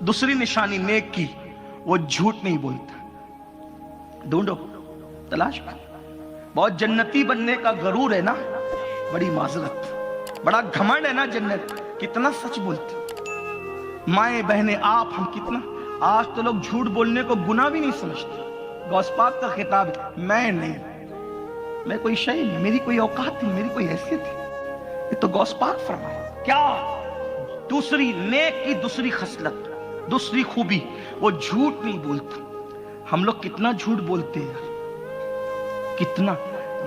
दूसरी निशानी नेक की, वो झूठ नहीं बोलता। ढूंढो, तलाश करो। बहुत जन्नती बनने का गरूर है ना, बड़ी माजरत, बड़ा घमंड है ना जन्नत, कितना सच बोलते। माए बहने आप हम कितना, आज तो लोग झूठ बोलने को गुनाह भी नहीं समझते। गौस पाक का खिताब है, मैं नहीं, मैं कोई शय नहीं, मेरी कोई औकात नहीं, मेरी कोई हैसियत नहीं। ये तो गौस पाक फरमाए। क्या दूसरी नेक की दूसरी खसलत, दूसरी खूबी, वो झूठ नहीं बोलता। हम लोग कितना झूठ बोलते हैं यार, कितना।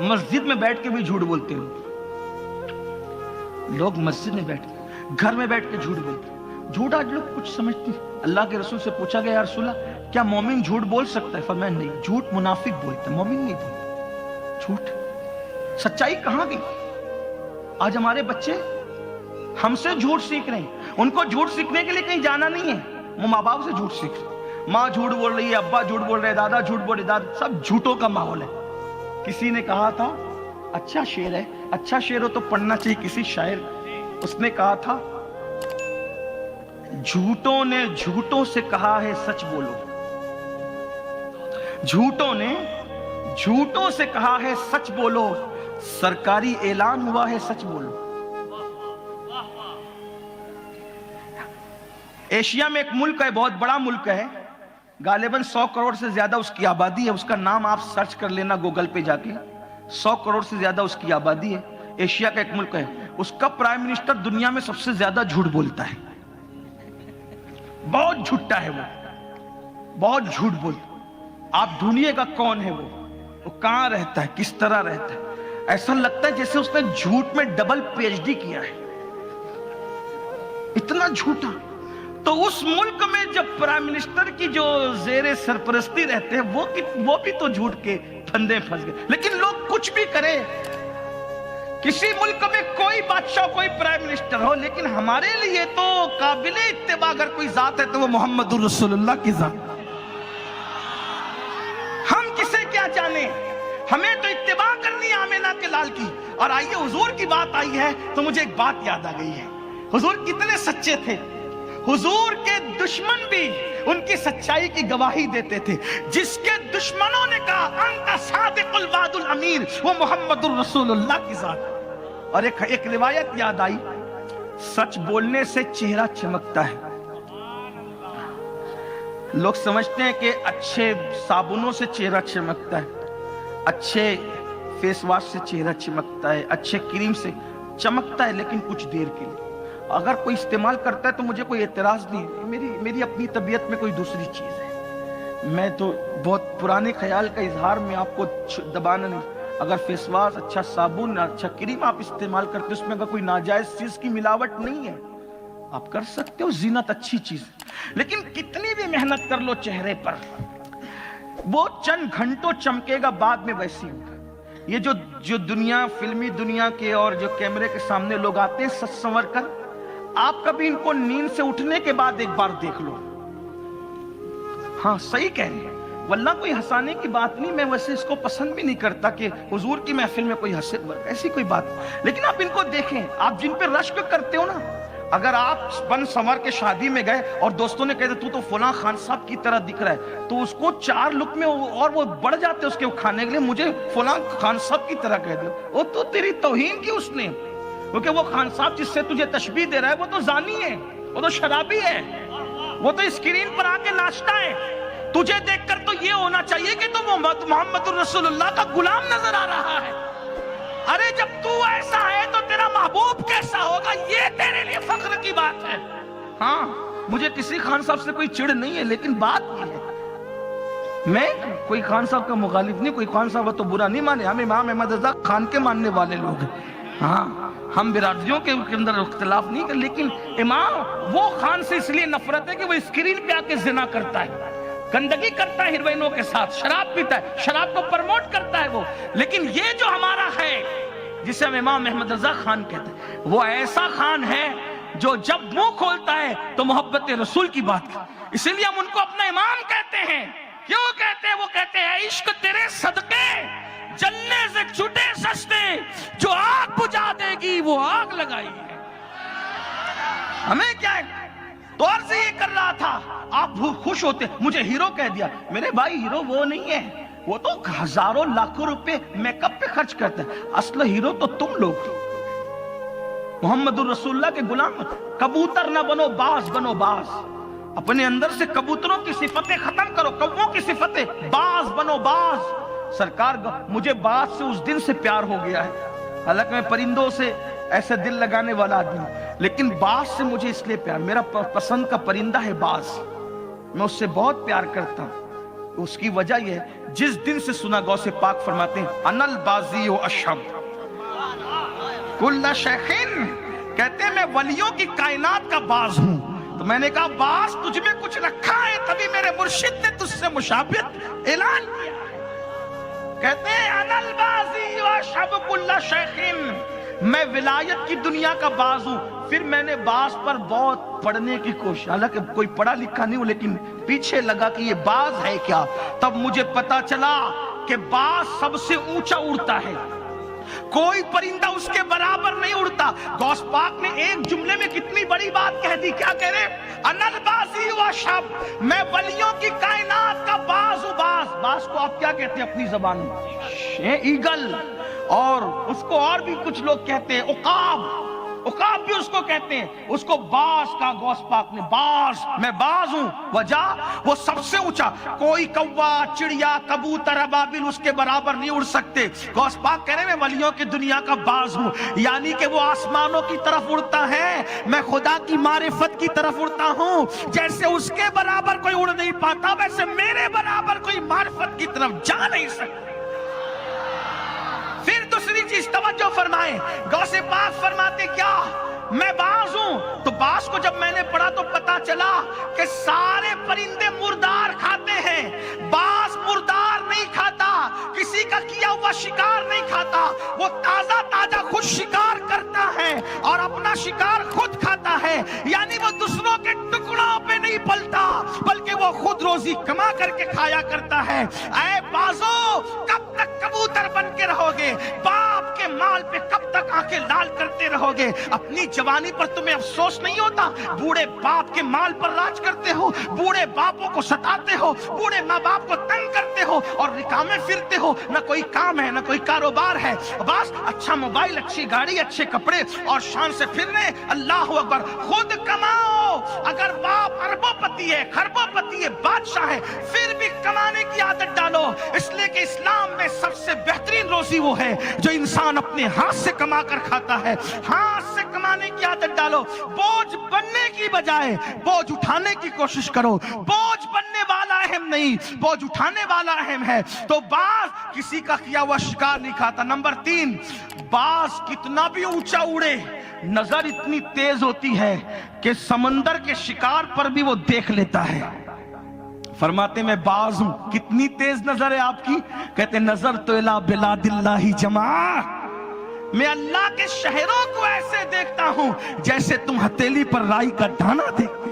मस्जिद में बैठ के भी झूठ बोलते हैं लोग, मस्जिद में बैठ के, घर में बैठ के झूठ बोलते हैं। झूठ आज लोग कुछ समझते हैं। अल्लाह के रसूल से पूछा गया, या रसूल अल्लाह, क्या मोमिन झूठ बोल सकता है? फरमाया नहीं, झूठ मुनाफिक बोलता है, मोमिन नहीं बोलता झूठ। सच्चाई कहां गई? आज हमारे बच्चे हमसे झूठ सीख रहे हैं। उनको झूठ सीखने के लिए कहीं जाना नहीं है, वो माँ बाप से झूठ सीख रहे हैं। माँ झूठ बोल रही है, अब्बा झूठ बोल रहे हैं, दादा झूठ बोल रहे, दादा, सब झूठों का माहौल है। किसी ने कहा था, अच्छा शेर है, अच्छा शेर हो तो पढ़ना चाहिए। किसी शायर, उसने कहा था, झूठों ने झूठों से कहा है सच बोलो, झूठों ने झूठों से कहा है सच बोलो, सरकारी ऐलान हुआ है सच बोलो। एशिया में एक मुल्क है, बहुत बड़ा मुल्क है, गालिबन 100 करोड़ से ज्यादा उसकी आबादी है। उसका नाम आप सर्च कर लेना गूगल पे जाके, 100 करोड़ से ज्यादा उसकी आबादी है। एशिया का एक मुल्क है, उसका प्राइम मिनिस्टर दुनिया में सबसे ज्यादा झूठ बोलता है। बहुत झूठा है वो, बहुत झूठ बोलता। आप ढूंढिएगा कौन है वो कहां रहता है, किस तरह रहता है। ऐसा लगता है जैसे उसने झूठ में डबल PhD किया है, इतना झूठा। तो उस मुल्क में जब प्राइम मिनिस्टर की जो जेरे सरपरस्ती रहते हैं, वो भी तो झूठ के फंदे फंस गए। लेकिन लोग कुछ भी करें, किसी मुल्क में कोई बादशाह, कोई प्राइम मिनिस्टर हो, लेकिन हमारे लिए तो काबिले इत्तेबा अगर कोई जात है तो वो मोहम्मद रसूलुल्लाह की जात। हम किसे क्या जाने, हमें तो इत्तेबा करनी है आमिना के लाल की। और आइए हुजूर की बात आई है तो मुझे एक बात याद आ गई है। हुजूर कितने सच्चे थे, हुजूर के दुश्मन भी उनकी सच्चाई की गवाही देते थे। जिसके दुश्मनों ने कहा अंता सादिकुल वादुल अमीर, वो मोहम्मदुर रसूलुल्लाह की जात। और एक रिवायत याद आई, सच बोलने से चेहरा चमकता है। लोग समझते हैं कि अच्छे साबुनों से चेहरा चमकता है, अच्छे फेस वॉश से चेहरा चमकता है, अच्छे क्रीम से चमकता है, लेकिन कुछ देर के लिए। अगर कोई इस्तेमाल करता है तो मुझे कोई एतराज नहीं है, मेरी अपनी तबीयत में कोई दूसरी चीज है। मैं तो बहुत पुराने ख्याल का इजहार में आपको दबाना नहीं। अगर फेस वॉश, अच्छा साबुन, अच्छा क्रीम आप इस्तेमाल करते हो, उसमें अगर कोई नाजायज चीज की मिलावट नहीं है, आप कर सकते हो, जीनत अच्छी चीज है। लेकिन कितनी भी मेहनत कर लो चेहरे पर, वो चंद घंटों चमकेगा, बाद में वैसी होगा। ये जो दुनिया, फिल्मी दुनिया के और जो कैमरे के सामने लोग आते हैं सच संवर कर, आप कभी इनको नींद से उठने के बाद एक बार देख लो। हाँ सही कह रहे हैं, वल्लाह कोई हंसाने की बात नहीं। मैं वैसे इसको पसंद भी नहीं करता कि हुजूर की महफिल में कोई हंसे, ऐसी कोई बात। लेकिन आप इनको देखें, आप जिन पे रश्क करते हो ना, अगर आप बन संवर के शादी में गए और दोस्तों ने कहा तू तो फलां खान साहब की तरह दिख रहा है, तो उसको 4 लुक में और वो बढ़ जाते उसके खाने के लिए, मुझे फलां खान साहब की तरह कह दो। वो तो तेरी तौहीन की उसने, क्योंकि वो खान साहब जिससे तुझे तशबीह दे रहा है वो तो जानी है, वो तो शराबी है, वो तो स्क्रीन पर आके नाचता है। तुझे देखकर तो ये होना चाहिए कि तुम मोहम्मद रसूलुल्लाह का गुलाम नजर आ रहा है। अरे जब तू ऐसा है तो तेरा महबूब कैसा होगा, ये तेरे लिए फख्र की बात है। हाँ, मुझे किसी खान साहब से कोई चिढ़ नहीं है, लेकिन बात ये है, मैं कोई खान साहब का मुखालिफ नहीं, कोई खान साहब तो बुरा नहीं माने, हम इमाम अहमद रजा खान के मानने वाले लोग हैं। हाँ, हम बिरादरियों के अंदर इख्तिलाफ नहीं कर, लेकिन इमाम वो खान से इसलिए नफरत है कि वो स्क्रीन पे आके जिना करता है, गंदगी करता है हीरोइनों के साथ, शराब पीता है, शराब को प्रमोट करता है वो। लेकिन ये जो हमारा है, जिसे हम इमाम अहमद रजा खान कहते हैं, वो ऐसा खान है जो जब मुंह खोलता है तो मोहब्बत रसूल की बात कर। इसीलिए हम उनको अपना इमाम कहते हैं। क्यों कहते हैं? वो कहते हैं इश्क तेरे सदके जलने से छूटे सस्ते, जो आग बुझा देगी वो आग लगाई है। हमें क्या है? तो अर्ज ये कर रहा था تھا آپ خوش ہوتے, مجھے ہیرو کہہ دیا. میرے بھائی ہیرو وہ نہیں ہے, وہ تو ہزاروں لاکھوں روپے میک اپ پہ خرچ کرتا ہے. اصل ہیرو تو تم لوگ, محمد الرسول اللہ کے غلام. کبوتر نہ بنو, باز بنو, باز. اپنے اندر سے کبوتروں کی صفتیں ختم کرو, کووں کی صفتیں, باز بنو, باز. سرکار مجھے باز سے اس دن سے پیار ہو گیا ہے, حالانکہ میں پرندوں سے ایسے دل لگانے والا آدمی ہوں, لیکن باز سے مجھے اس لیے پیار, میرا پسند کا پرندہ ہے باز, میں اس سے بہت پیار کرتا ہوں. اس کی وجہ یہ ہے, جس دن سے سنا غوث پاک فرماتے ہیں انا البازی و اشہب کل شیخین, کہتے ہیں میں ولیوں کی کائنات کا باز ہوں. تو میں نے کہا باز تجھ میں کچھ رکھا ہے, تبھی میرے مرشد نے تجھ سے مشابہت اعلان کیا. کہتے ہیں انا البازی و اشہب کل شیخین, میں ولایت کی دنیا کا باز ہوں. پھر میں نے باز پر بہت پڑھنے کی کوشش, حالانکہ کوئی پڑھا لکھا نہیں ہوں, لیکن پیچھے لگا کہ یہ باز ہے کیا. تب مجھے پتا چلا کہ باز سب سے اونچا اڑتا ہے, کوئی پرندہ اس کے برابر نہیں اڑتا. غوث پاک نے ایک جملے میں کتنی بڑی بات کہہ دی. کیا کہہ رہے, انا البازی و اشہب, میں ولیوں کی کائنات کا باز ہوں. باز, باز کو آپ کیا کہتے ہیں اپنی زبان میں؟ ایگل. اور اس کو اور بھی کچھ لوگ کہتے ہیں عقاب, عقاب بھی اس کو کہتے ہیں. اس کو باز کا غوث پاک نے, باز, میں باز ہوں. وجہ وہ سب سے اونچا, کوئی کوا, چڑیا, کبوتر, ابابل اس کے برابر نہیں اڑ سکتے. غوث پاک کہہ رہے ہیں میں ولیوں کی دنیا کا باز ہوں, یعنی کہ وہ آسمانوں کی طرف اڑتا ہے, میں خدا کی معرفت کی طرف اڑتا ہوں. جیسے اس کے برابر کوئی اڑ نہیں پاتا, ویسے میرے برابر کوئی معرفت کی طرف جا نہیں سکتا. پھر دوسری چیز توجہ فرمائیں, غوث پاک فرماتے کیا, میں باز ہوں. تو باز کو جب میں نے پڑھا تو پتا چلا کہ سارے پرندے مردار کھاتے ہیں, باز مردار نہیں کھاتا, کسی کا کیا ہوا شکار نہیں کھاتا. وہ تازہ تازہ خود شکار کرتا ہے اور اپنا شکار خود کھاتا ہے, یعنی وہ دوسروں کے ٹکڑوں پہ نہیں پلتا, بلکہ وہ خود روزی کما کر کے کھایا کرتا ہے. اے بازو, کب تک کبوتر بن کے رہو گے؟ باپ کے مال پہ کب تک آنکھیں لال کرتے رہو گے؟ اپنی جوانی پر تمہیں افسوس نہیں ہوتا؟ بوڑھے باپ کے مال پر راج کرتے ہو, بوڑھے باپوں کو ستاتے ہو, بوڑھے ماں باپ کو تنگ کرتے ہو اور نکامے پھرتے ہو, نہ کوئی کام ہے نہ کوئی کاروبار ہے, بس اچھا موبائل, اچھی گاڑی, اچھے کپڑے اور شان سے پھرنے. اللہ اکبر, خود کماؤ. اگر باپ اربوں پتی ہے, خربوں پتی ہے, بادشاہ ہے, پھر بھی کمانے کی عادت ڈالو, اس لیے کہ اسلام میں سب سے بہترین روزی وہ ہے جو انسان اپنے ہاتھ سے کما کر کھاتا ہے. ہاتھ سے کمانے کی عادت ڈالو, بوجھ بننے کی بجائے بوجھ اٹھانے کی کوشش کرو. بوجھ بننے والا اہم نہیں, بوجھ اٹھانے والا اہم ہے. تو باز کسی کا کیا ہوا شکار نہیں کھاتا. نمبر 3, باز کتنا بھی اونچا اڑے, نظر اتنی تیز ہوتی ہے کہ سمندر کے شکار پر بھی وہ دیکھ لیتا ہے. فرماتے میں باز ہوں. کتنی تیز نظر ہے آپ کی؟ کہتے نظر تو الی بلاد اللہ جماع, میں اللہ کے شہروں کو ایسے دیکھتا ہوں جیسے تم ہتھیلی پر رائی کا دانہ دیکھتے.